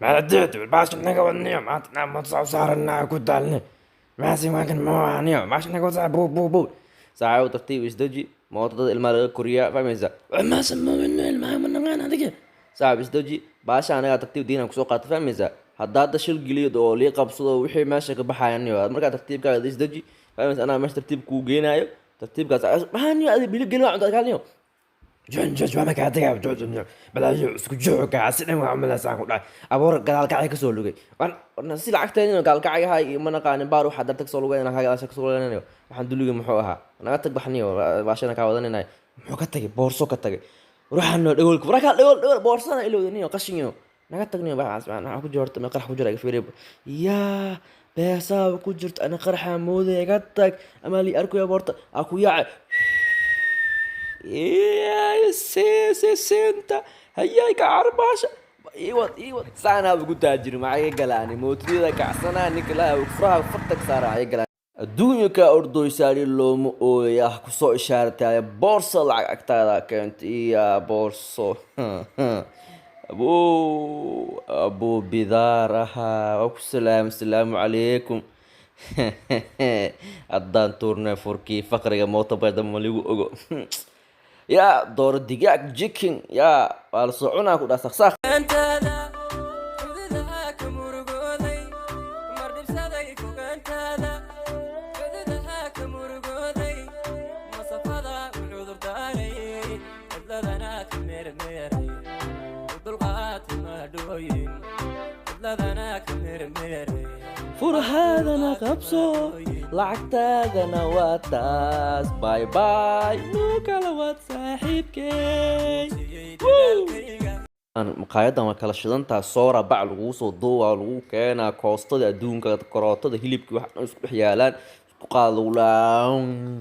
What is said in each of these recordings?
ما رديت باش نقا ونيو ما تنام صار لنا كدالني ماسي ما كان موانيو ماش نقا بو بو بو ساعة وترتيب isdaji mootada ilmaha laga koriyaa fahmaysaa ma sameyno ilmaha ma naqaan adiga saaxib isdaji baasha anaga tartiib diinaan kusoo qaata fahmaysaa haddaa hadda shil geliyo oo lii qabsado wixii meesha ka baxayan iyo markaa tartiibkaaga isdaji fahmaysaa anaa meesha tartiib kuu geenaayo tartiibkaas maxaaniyo adi bili gelin waa cunta kaaliyo جون ما كاتيا جون بلا اسكو جو كاسين ما عمل سان كدا ابور قال كعي كسو لوغي وانا سي لعقتين قال كعي هاي ما نقان بارو حدرتك سو لوغي انا هاي اسك سو لوغي waxaan duliga muxuu ahaa naga tag baxniyo baashana ka wadanayna muxuu ka tagay boorso ka tagay ruuxan dhagolka warka dhagol boorsana ilowdaniyo qashinyo naga tagniyo baaas waxaan ku joorto ma qarax ku jira fiirib yaa beesa ku jirto ana qaraxa mooday ga tag ama li arko ya boorta aku yaa يا سنتا هياك عرباشة ايوه سانا بقول تاجر معي قلاني موتري ذا كعسنا نكلا وفرها وفتك صار معي قلاني الدنيا كأردو يساري اللوم يا كسو إشارة يا بورصة لعقتها كانت يا بورصة أبو بذارها السلام عليكم الدان تورنا فوركي فقري موتا بيضا مليو يا دور الدجاج جيكين يا والصعونا كودا سخسخ فرهادنا قبصو لعقتاقنا واتاس باي باي نوكالا وات صاحبكي مقايدة ما كلا شدانتا صورة باع لغو سو دوا لغو كينا كوستة أدونكا كروتة هيليبكي واحد نسكو حيالان قالوا لا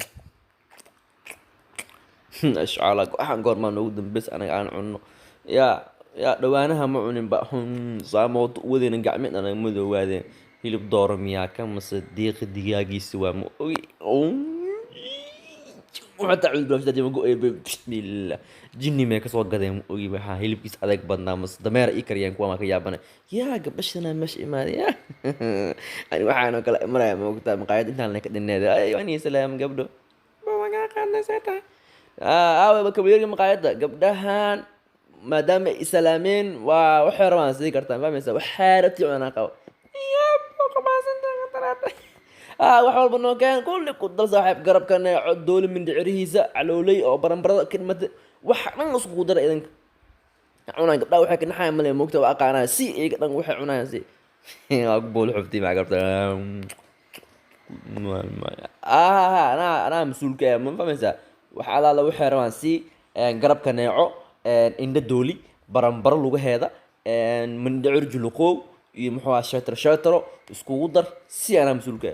اشعالك waxaan goormaan ugu dambeys anaga aan cunno yaa dhawaanaha ma cunin ba saamood wadayna gacmeed anaga madoowaadeen hilib dooro miyaa ka mase diiqi digaagiisa waa ma ogi waxaa tacud baashada jama go bismillah jinni mee kasoo gadeen ma ogi waxaa hilibkiis adeeg badnaa mase dameer ii kariyaan kuwa maa ka yaabana yaa gabashana meesha imaaday ani waxaanoo kale maraya ma ogtaa maqaayad intaan la ka dhineeda ani salaam gabdho maga qaadnaysataa aawa kabayirka maqaayadda gabdhahan maadaama ay salaameen waa waxay rabaan sidii kartaan fahmaysaa waxaa rabtii cunaa qabo wax walba noo keen kulli ku dal saaxiib garabka neeco dooli mindhicirihiisa caloolay oo baranbarada kidmata wax dhan iskugu dara idinka cunaan gabdhaha waxay ka naxaya male moogta waa aqaanaa si iyaga dhan waxay cunayaan si waa ku booli xuftii maa garabta anaa mas-uulka ma fahmaysaa wax alaala waxay rabaan si garabka neeco indha dooli baranbaro lugaheeda mindhicir juluqoow iyo muxuu ahaa shatro iskugu dar si anaa mas-uulka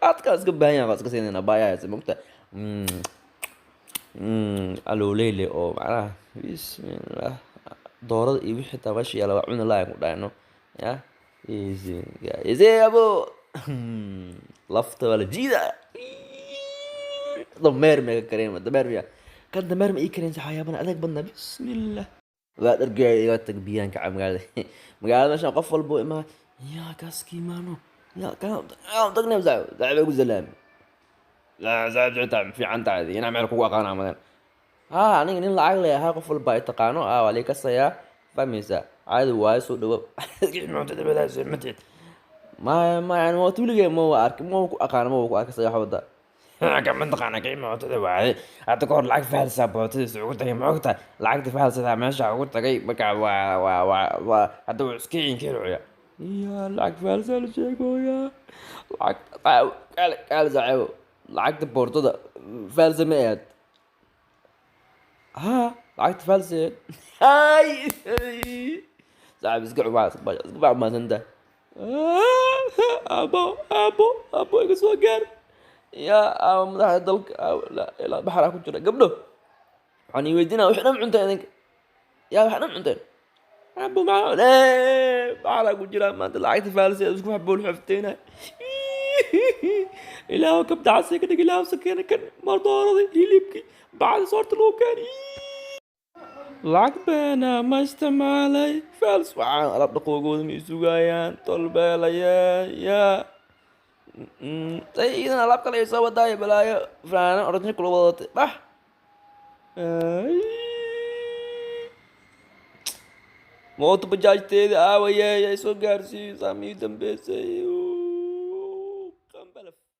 aadkaa iska baahan yahan waa iska siinayna baayahaas mogta alooleyle oo macnaha bismillah doorada iyo wixii taa meesha yaala waa cuni laayan ku dhahayno ya ise abo lafta waa la jiida dameer mee ka kareen dameer miya kan dameer ma ii kareen saxayaabana adeeg badnaa bismillah waa dhargeeda iga tag biyaanka magaalada magaalada meeshaan qof walbo imaa yaa kaaskii maano yaa tagna saaxiib ugu salaami لا زاد تعب في عن تعدي أنا أعمل كوكا قانا مثلا أنا نين لعق لي ها قفل باي تقانو وليك السيا فميسا عاد وايس ودوب معتد بلا متعت ما يعني ما تقولي ما أرك ما أقانا ما أرك سيا حوضا كم من تقانا كي معتد واحد أتذكر لعق في هالسبوت سعود تجي معك لعق في هالسبوت ماشي عقود تجي بكع و هذا سكين كيلو يا لعق في هالسبوت شيء يا لعق قال زعيو lacagta boortada faalsa ma aad lacagta faalsa hay saaxiib iska cubaa iska baa maasanta abo iga soo gaar yaa madaxda dalka ilaa baxraa ku jira gabdho waxaan ii weydiinaa wax dhan cunteen idinka yaa wax dhan cunteen abo baxraa ku jira maanta lacagta faalsa isku xabool xafteena إلهو كبد عسى كده إلهو سكينة كان مرضى هيليبكي بعد صورت لو كان lacag beena ma isticmaalay faals waxaan alaab dhaqoogooda ma isugayaan tolbeelaya yaa say iidan alaab kale ay soo wadaayo balaayo fanaana oranjina kula wadatay bah mooto bajaajteeda aawayey ay soo gaarsiiyo saamii dambeysay